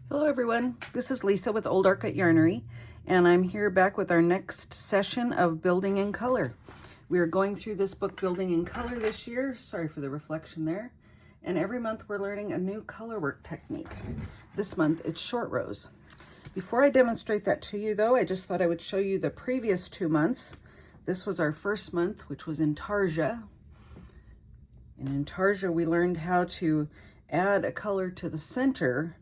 Hello everyone, this is Lisa with Old Arcot Yarnery, and I'm here back with our next session of Building in Color. We are going through this book, Building in Color, this year. Sorry for the reflection there. And every month we're learning a new color work technique. This month it's short rows. Before I demonstrate that to you though, I just thought I would show you the previous 2 months. This was our first month, which was Intarsia. And in Intarsia we learned how to add a color to the center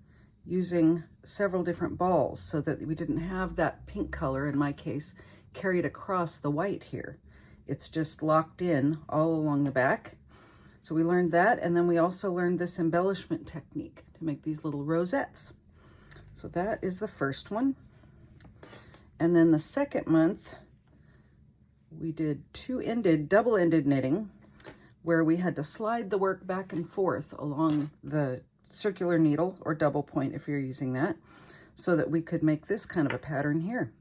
using several different balls so that we didn't have that pink color, in my case, carried across the white here. It's just locked in all along the back. So we learned that, and then we also learned this embellishment technique to make these little rosettes. So that is the first one. And then the second month, we did double-ended knitting, where we had to slide the work back and forth along the circular needle or double point if you're using that, so that we could make this kind of a pattern here.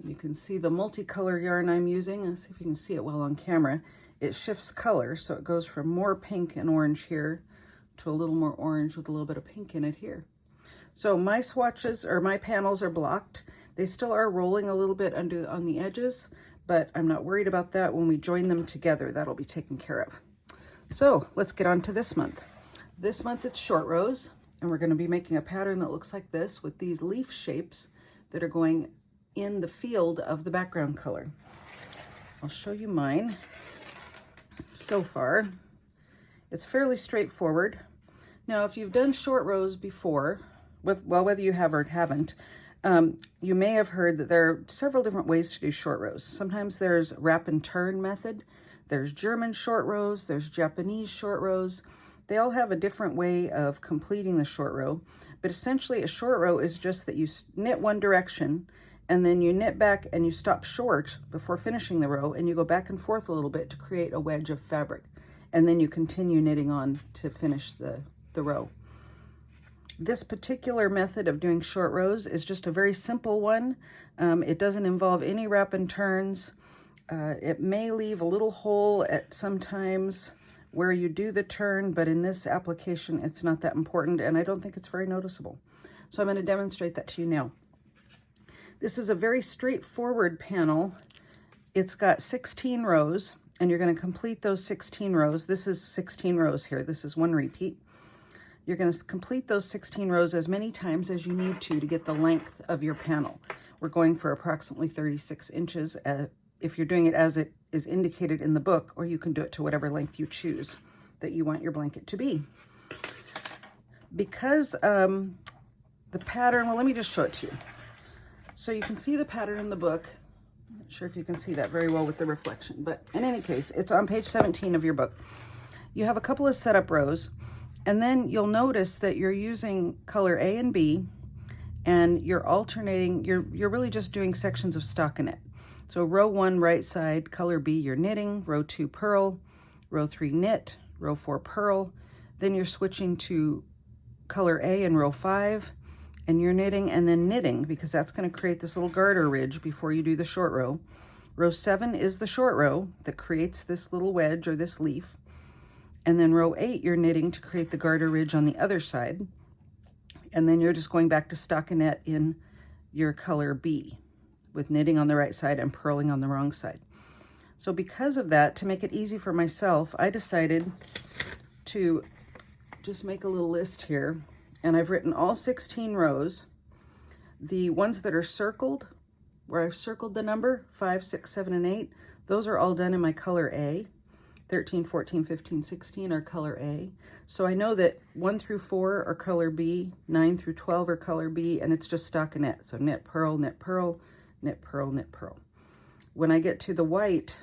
You can see the multicolor yarn I'm using. Let's see if you can see it well on camera. It shifts color, so it goes from more pink and orange here to a little more orange with a little bit of pink in it here. So my swatches or my panels are blocked. They still are rolling a little bit on the edges, but I'm not worried about that. When we join them together, that'll be taken care of. So let's get on to this month. This month it's short rows, and we're going to be making a pattern that looks like this with these leaf shapes that are going in the field of the background color. I'll show you mine. So far, it's fairly straightforward. Now, if you've done short rows before, whether you have or haven't, you may have heard that there are several different ways to do short rows. Sometimes there's wrap and turn method. There's German short rows. There's Japanese short rows. They all have a different way of completing the short row, but essentially a short row is just that you knit one direction and then you knit back and you stop short before finishing the row, and you go back and forth a little bit to create a wedge of fabric, and then you continue knitting on to finish the row. This particular method of doing short rows is just a very simple one. It doesn't involve any wrap and turns. It may leave a little hole at sometimes where you do the turn, but in this application, it's not that important, and I don't think it's very noticeable. So I'm going to demonstrate that to you now. This is a very straightforward panel. It's got 16 rows, and you're going to complete those 16 rows. This is 16 rows here. This is one repeat. You're going to complete those 16 rows as many times as you need to get the length of your panel. We're going for approximately 36 inches if you're doing it as it is indicated in the book, or you can do it to whatever length you choose that you want your blanket to be. Because the pattern, well, let me just show it to you. So you can see the pattern in the book. I'm not sure if you can see that very well with the reflection, but in any case, it's on page 17 of your book. You have a couple of setup rows, and then you'll notice that you're using color A and B, and you're alternating, you're really just doing sections of stockinette. So row 1, right side, color B, you're knitting, row 2, purl, row 3, knit, row 4, purl. Then you're switching to color A in row 5, and you're knitting and then knitting, because that's going to create this little garter ridge before you do the short row. Row 7 is the short row that creates this little wedge or this leaf. And then row 8, you're knitting to create the garter ridge on the other side. And then you're just going back to stockinette in your color B, with knitting on the right side and purling on the wrong side. So because of that, to make it easy for myself, I decided to just make a little list here, and I've written all 16 rows. The ones that are circled, where I've circled the number 5, 6, 7, and 8, those are all done in my color A. 13, 14, 15, 16 are color A. So I know that 1 through 4 are color B, 9 through 12 are color B, and it's just stockinette. So knit, purl, knit, purl, knit, purl, knit, purl. When I get to the white,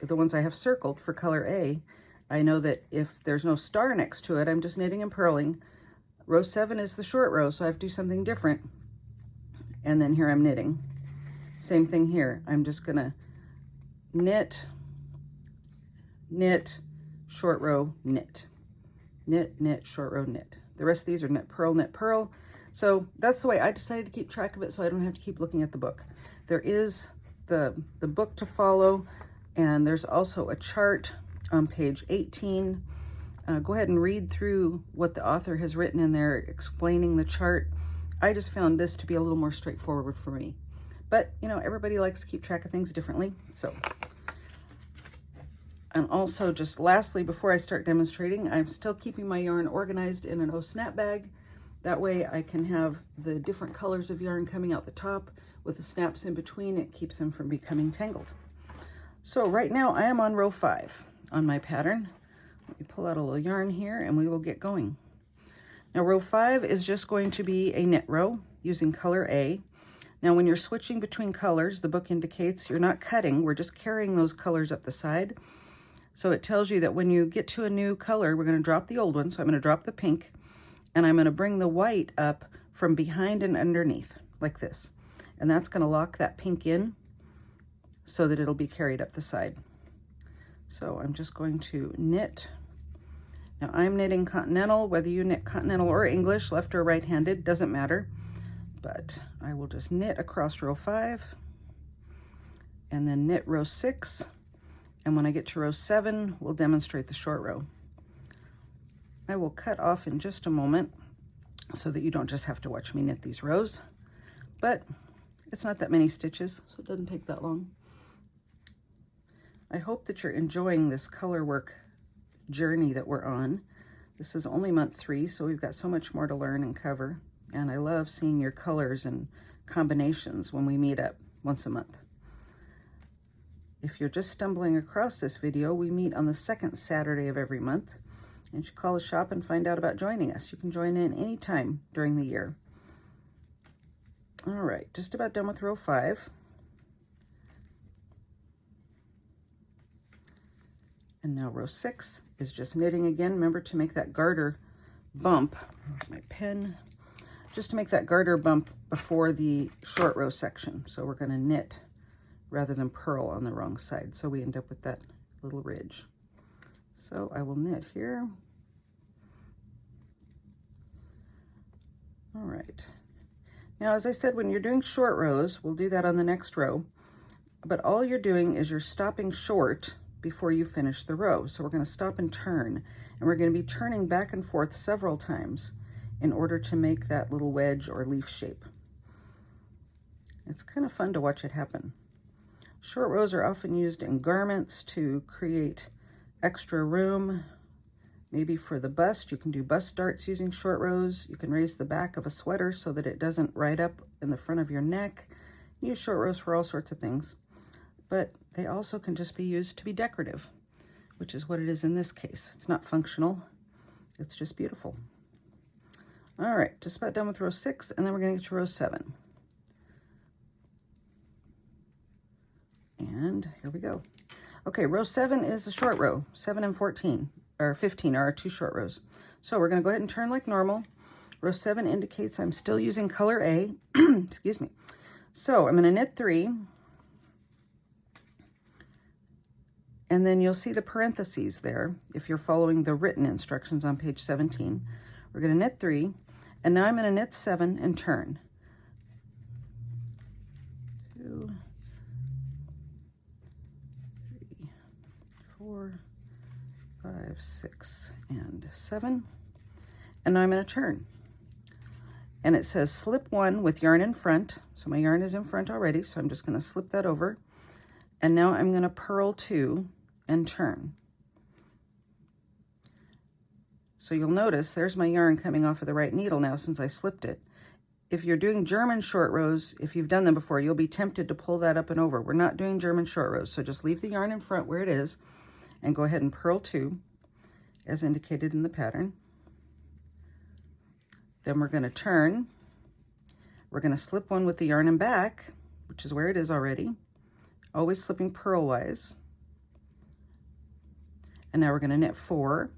the ones I have circled for color A, I know that if there's no star next to it, I'm just knitting and purling. Row 7 is the short row, so I have to do something different. And then here I'm knitting. Same thing here. I'm just gonna knit, knit, short row, knit. Knit, knit, short row, knit. The rest of these are knit, purl, knit, purl. So that's the way I decided to keep track of it, so I don't have to keep looking at the book. There is the book to follow, and there's also a chart on page 18 Go ahead and read through what the author has written in there explaining the chart. I just found this to be a little more straightforward for me. But, you know, everybody likes to keep track of things differently. So, and also just lastly, before I start demonstrating, I'm still keeping my yarn organized in an O-Snap bag. That way I can have the different colors of yarn coming out the top with the snaps in between. It keeps them from becoming tangled. So right now I am on row 5 on my pattern. Let me pull out a little yarn here and we will get going. Now row 5 is just going to be a knit row using color A. Now when you're switching between colors, the book indicates you're not cutting, we're just carrying those colors up the side. So it tells you that when you get to a new color, we're going to drop the old one. So I'm going to drop the pink and I'm going to bring the white up from behind and underneath like this. And that's going to lock that pink in so that it'll be carried up the side. So I'm just going to knit. Now I'm knitting Continental, whether you knit Continental or English, left or right-handed, doesn't matter. But I will just knit across row 5 and then knit row 6. And when I get to row 7, we'll demonstrate the short row. I will cut off in just a moment so that you don't just have to watch me knit these rows. But it's not that many stitches, so it doesn't take that long. I hope that you're enjoying this color work journey that we're on. This is only month 3, so we've got so much more to learn and cover. And I love seeing your colors and combinations when we meet up once a month. If you're just stumbling across this video, we meet on the 2nd Saturday of every month. And you should call the shop and find out about joining us. You can join in anytime during the year. All right, just about done with row 5. And now row 6 is just knitting again. Remember to make that garter bump. My pen. Just to make that garter bump before the short row section. So we're going to knit rather than purl on the wrong side. So we end up with that little ridge. So I will knit here. All right. Now, as I said, when you're doing short rows, we'll do that on the next row, but all you're doing is you're stopping short before you finish the row. So we're going to stop and turn, and we're going to be turning back and forth several times in order to make that little wedge or leaf shape. It's kind of fun to watch it happen. Short rows are often used in garments to create extra room. Maybe for the bust, you can do bust darts using short rows. You can raise the back of a sweater so that it doesn't ride up in the front of your neck. Use short rows for all sorts of things. But they also can just be used to be decorative, which is what it is in this case. It's not functional, it's just beautiful. All right, just about done with row 6, and then we're going to get to row 7. And here we go. Okay, row 7 is the short row. 7 and 14, or 15 are our 2 short rows. So we're going to go ahead and turn like normal. Row 7 indicates I'm still using color A. Excuse me. So I'm going to knit 3. And then you'll see the parentheses there if you're following the written instructions on page 17. We're going to knit 3. And now I'm going to knit 7 and turn. 2, 3, 4, 5, 6, and 7. And now I'm going to turn. And it says slip 1 with yarn in front. So my yarn is in front already, so I'm just going to slip that over. And now I'm going to purl 2 and turn. So you'll notice there's my yarn coming off of the right needle now since I slipped it. If you're doing German short rows, if you've done them before, you'll be tempted to pull that up and over. We're not doing German short rows, so just leave the yarn in front where it is and go ahead and purl 2 as indicated in the pattern. Then we're going to turn. We're going to slip 1 with the yarn in back, which is where it is already, always slipping purl-wise. And now we're going to knit 4.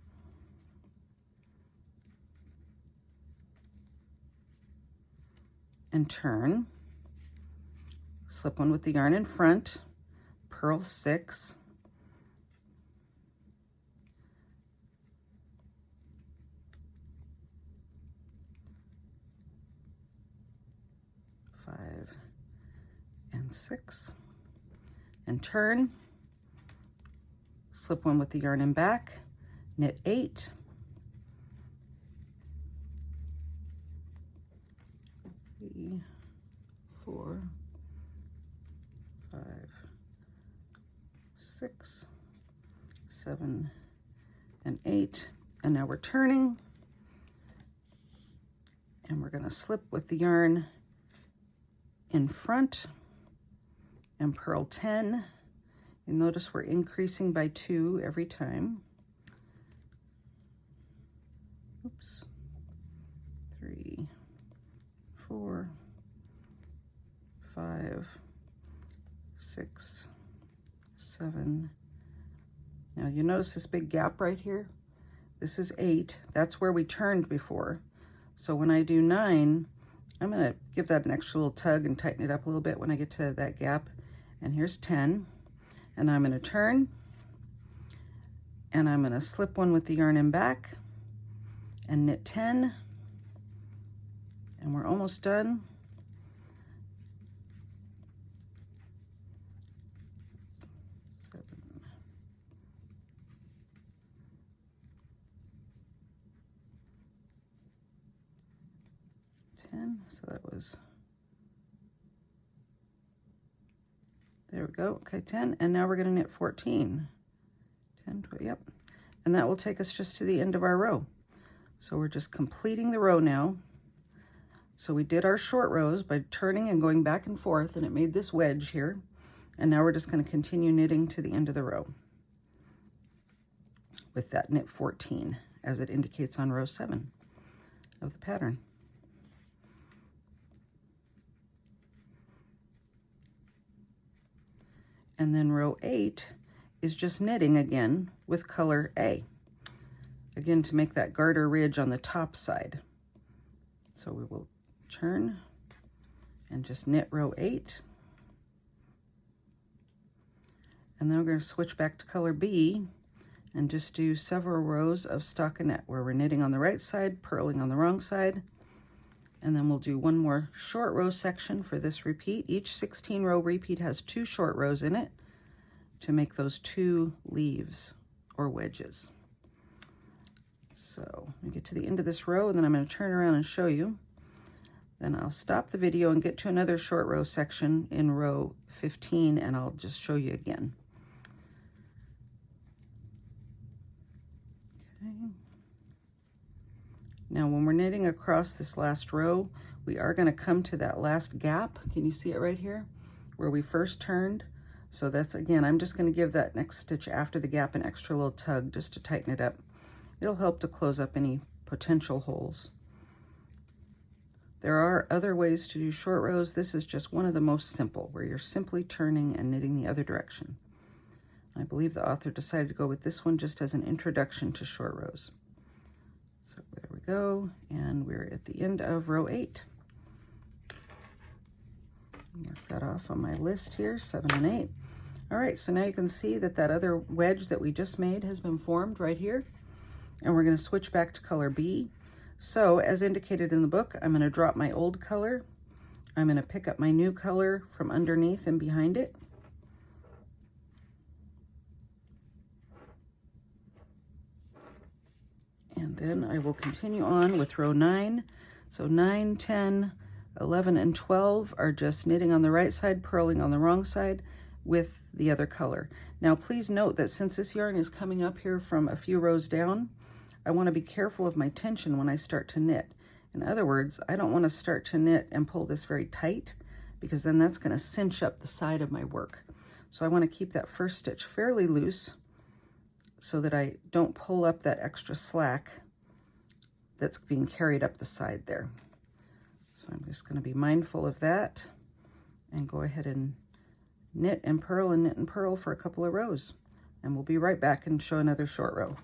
And turn, slip 1 with the yarn in front, purl 6, and 6, and turn, slip 1 with the yarn in back, knit 8, three, 4, 5, 6, 7, and 8. And now we're turning, and we're going to slip with the yarn in front and purl 10. You'll notice we're increasing by 2 every time. Oops. 3, 4, 5, 6, 7. Now you notice this big gap right here? This is 8. That's where we turned before. So when I do 9, I'm going to give that an extra little tug and tighten it up a little bit when I get to that gap. And here's 10. And I'm going to turn, and I'm going to slip one with the yarn in back and knit 10. And we're almost done. So that was, there we go. Okay, 10, and now we're going to knit 14. 10, 20, yep. And that will take us just to the end of our row. So we're just completing the row now. So we did our short rows by turning and going back and forth, and it made this wedge here. And now we're just going to continue knitting to the end of the row with that knit 14, as it indicates on row 7 of the pattern. And then row 8 is just knitting again with color A, again to make that garter ridge on the top side. So we will turn and just knit row 8. And then we're going to switch back to color B and just do several rows of stockinette where we're knitting on the right side, purling on the wrong side. And then we'll do one more short row section for this repeat. Each 16 row repeat has 2 short rows in it to make those 2 leaves or wedges. So we get to the end of this row, and then I'm going to turn around and show you. Then I'll stop the video and get to another short row section in row 15, and I'll just show you again. Okay. Now when we're knitting across this last row, we are going to come to that last gap. Can you see it right here where we first turned? So that's, again, I'm just going to give that next stitch after the gap an extra little tug just to tighten it up. It'll help to close up any potential holes. There are other ways to do short rows. This is just one of the most simple, where you're simply turning and knitting the other direction. I believe the author decided to go with this one just as an introduction to short rows. So there we go, and we're at the end of row 8. Mark that off on my list here, 7 and 8. All right, so now you can see that that other wedge that we just made has been formed right here. And we're going to switch back to color B. So as indicated in the book, I'm going to drop my old color. I'm going to pick up my new color from underneath and behind it. And then I will continue on with row 9. So 9, 10, 11, and 12 are just knitting on the right side, purling on the wrong side with the other color. Now please note that since this yarn is coming up here from a few rows down, I want to be careful of my tension when I start to knit. In other words, I don't want to start to knit and pull this very tight, because then that's going to cinch up the side of my work. So I want to keep that first stitch fairly loose so that I don't pull up that extra slack that's being carried up the side there. So I'm just going to be mindful of that and go ahead and knit and purl for a couple of rows. And we'll be right back and show another short row.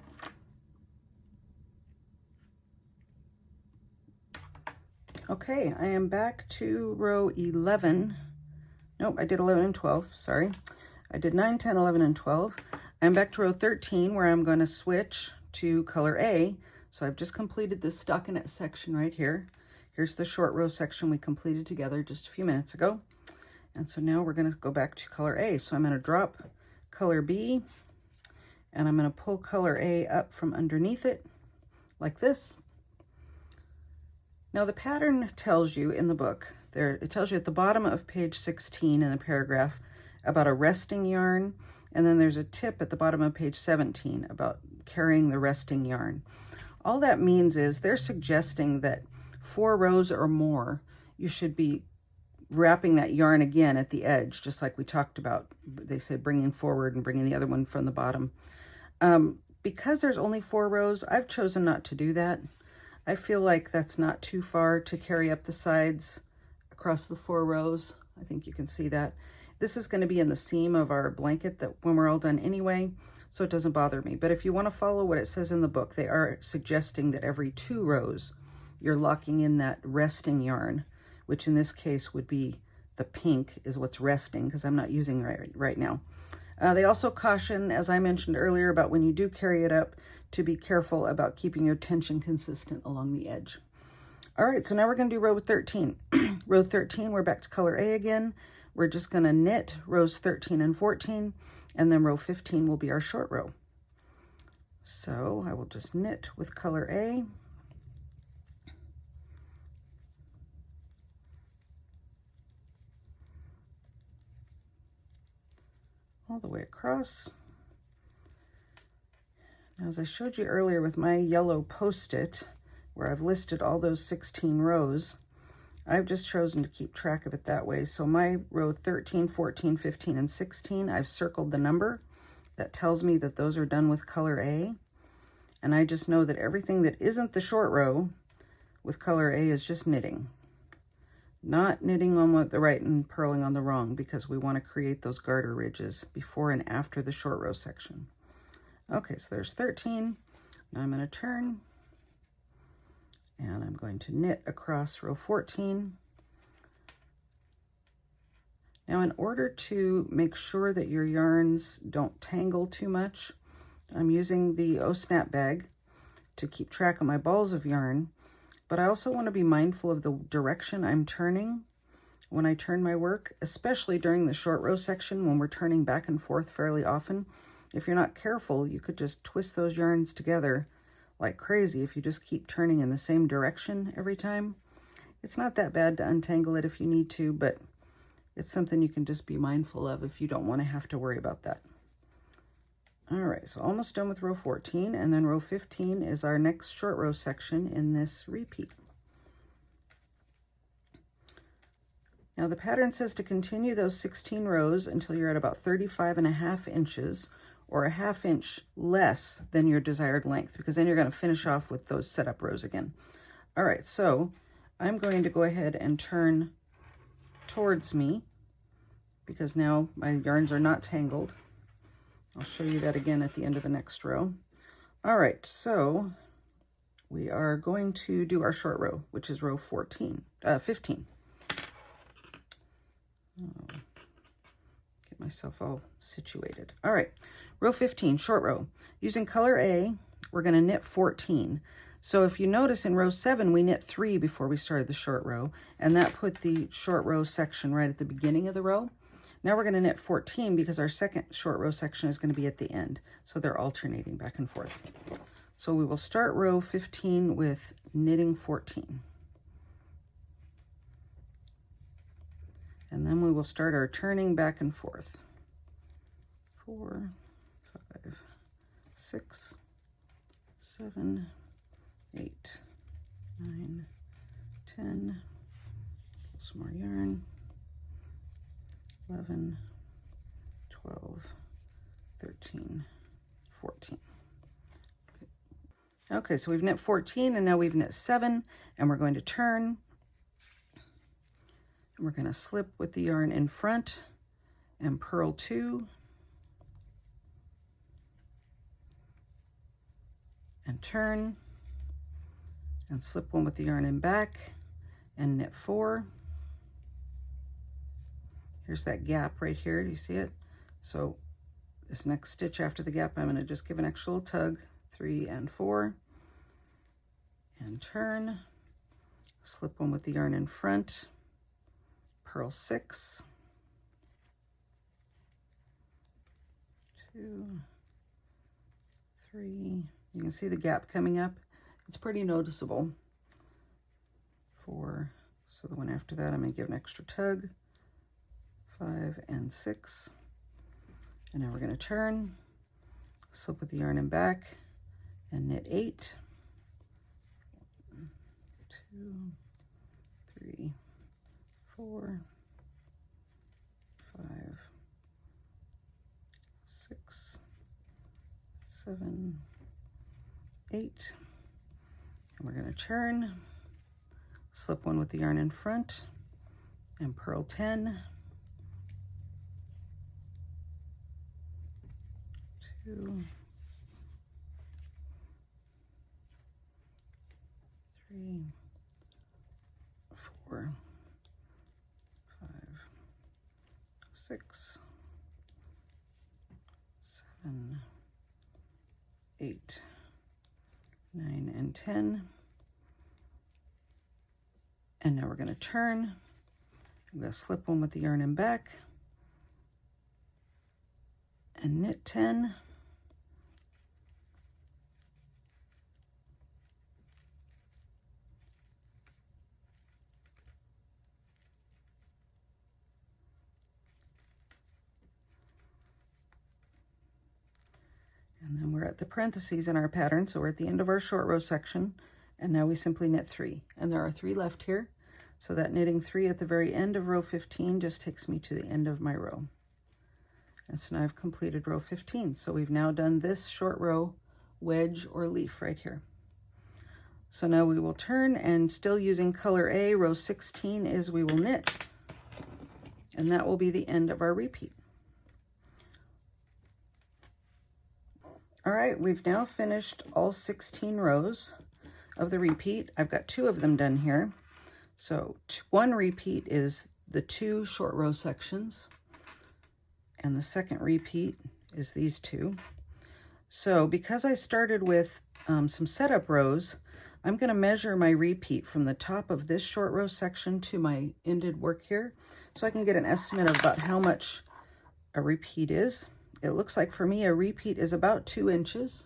Okay, I am back to row 11. Nope, I did 11 and 12, sorry. I did 9, 10, 11, and 12. I'm back to row 13 where I'm going to switch to color A. So I've just completed this stockinette section right here. Here's the short row section we completed together just a few minutes ago. And so now we're going to go back to color A. So I'm going to drop color B, And I'm going to pull color A up from underneath it like this. Now the pattern tells you in the book, it tells you at the bottom of page 16 in the paragraph about a resting yarn, and then there's a tip at the bottom of page 17 about carrying the resting yarn. All that means is they're suggesting that 4 rows or more, you should be wrapping that yarn again at the edge, just like we talked about. They said bringing forward and bringing the other one from the bottom. Because there's only 4 rows, I've chosen not to do that. I feel like that's not too far to carry up the sides across the 4 rows. I think you can see that. This is going to be in the seam of our blanket that when we're all done anyway, so it doesn't bother me. But if you want to follow what it says in the book, they are suggesting that every 2 rows, you're locking in that resting yarn, which in this case would be the pink is what's resting because I'm not using right now. They also caution, as I mentioned earlier, about when you do carry it up, to be careful about keeping your tension consistent along the edge. All right, so now we're going to do row 13. Row 13, we're back to color A again. We're just going to knit rows 13 and 14, and then row 15 will be our short row. So I will just knit with color A. All the way across. Now, as I showed you earlier with my yellow Post-it, where I've listed all those 16 rows, I've just chosen to keep track of it that way. So my row 13, 14, 15, and 16, I've circled the number. That tells me that those are done with color A. And I just know that everything that isn't the short row with color A is just knitting. Not knitting on the right and purling on the wrong, because we want to create those garter ridges before and after the short row section. Okay, so there's 13. Now I'm going to turn, and I'm going to knit across row 14. Now, in order to make sure that your yarns don't tangle too much, I'm using the O-Snap bag to keep track of my balls of yarn. But I also want to be mindful of the direction I'm turning when I turn my work, especially during the short row section when we're turning back and forth fairly often. If you're not careful, you could just twist those yarns together like crazy if you just keep turning in the same direction every time. It's not that bad to untangle it if you need to, but it's something you can just be mindful of if you don't want to have to worry about that. All right, so almost done with row 14, and then row 15 is our next short row section in this repeat. Now the pattern says to continue those 16 rows until you're at about 35.5 inches, or a ½ inch less than your desired length, because then you're going to finish off with those setup rows again. All right, so I'm going to go ahead and turn towards me, because now my yarns are not tangled. I'll show you that again at the end of the next row. All right, so we are going to do our short row, which is row 15. Get myself all situated. All right, row 15, short row. Using color A, we're going to knit 14. So if you notice in row 7, we knit 3 before we started the short row, and that put the short row section right at the beginning of the row. Now we're going to knit 14 because our second short row section is going to be at the end. So they're alternating back and forth. So we will start row 15 with knitting 14. And then we will start our turning back and forth. 4, 5, 6, 7, 8, 9, 10. Pull some more yarn. 11, 12, 13, 14. Okay, so we've knit 14 and now we've knit 7, and we're going to turn. And we're going to slip with the yarn in front and purl 2. And turn and slip 1 with the yarn in back and knit 4. Here's that gap right here. Do you see it? So this next stitch after the gap, I'm going to just give an extra little tug, 3 and 4, and turn, slip 1 with the yarn in front, purl 6, 2, 3. You can see the gap coming up. It's pretty noticeable. 4. So the one after that, I'm going to give an extra tug. 5 and 6. And now we're going to turn, slip with the yarn in back, and knit 8. 2, 3, 4, 5, 6, 7, 8. And we're going to turn, slip one with the yarn in front, and purl 10. 2, 3, 4, 5, 6, 7, 8, 9, and 10. And now we're going to turn. I'm going to slip one with the yarn in back and knit 10. And then we're at the parentheses in our pattern, so we're at the end of our short row section, and now we simply knit 3. And there are 3 left here, so that knitting 3 at the very end of row 15 just takes me to the end of my row. And so now I've completed row 15. So we've now done this short row wedge or leaf right here. So now we will turn, and still using color A, row 16 is we will knit, and that will be the end of our repeat. All right, we've now finished all 16 rows of the repeat. I've got 2 of them done here. So one repeat is the 2 short row sections, and the second repeat is these 2. So because I started with some setup rows, I'm going to measure my repeat from the top of this short row section to my ended work here, so I can get an estimate of about how much a repeat is. It looks like for me a repeat is about 2 inches.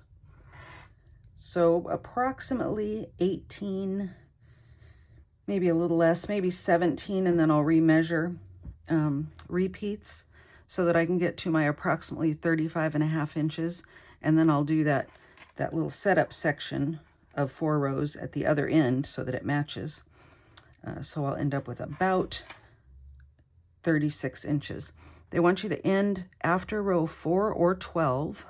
So approximately 18, maybe a little less, maybe 17, and then I'll remeasure repeats so that I can get to my approximately 35.5 inches. And then I'll do that little setup section of 4 rows at the other end so that it matches. So I'll end up with about 36 inches. They want you to end after row 4 or 12.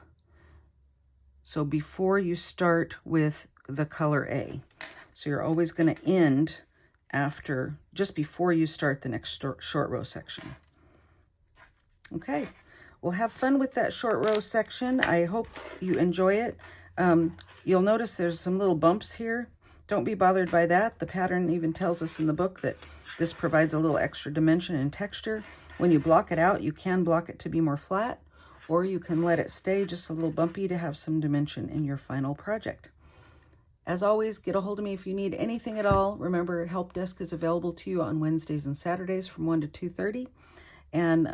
So before you start with the color A. So you're always going to end after, just before you start the next short row section. Okay, well, have fun with that short row section. I hope you enjoy it. You'll notice there's some little bumps here. Don't be bothered by that. The pattern even tells us in the book that this provides a little extra dimension and texture. When you block it out, you can block it to be more flat, or you can let it stay just a little bumpy to have some dimension in your final project. As always, get a hold of me if you need anything at all. Remember, Help Desk is available to you on Wednesdays and Saturdays from 1 to 2:30. And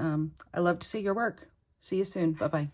I love to see your work. See you soon. Bye-bye.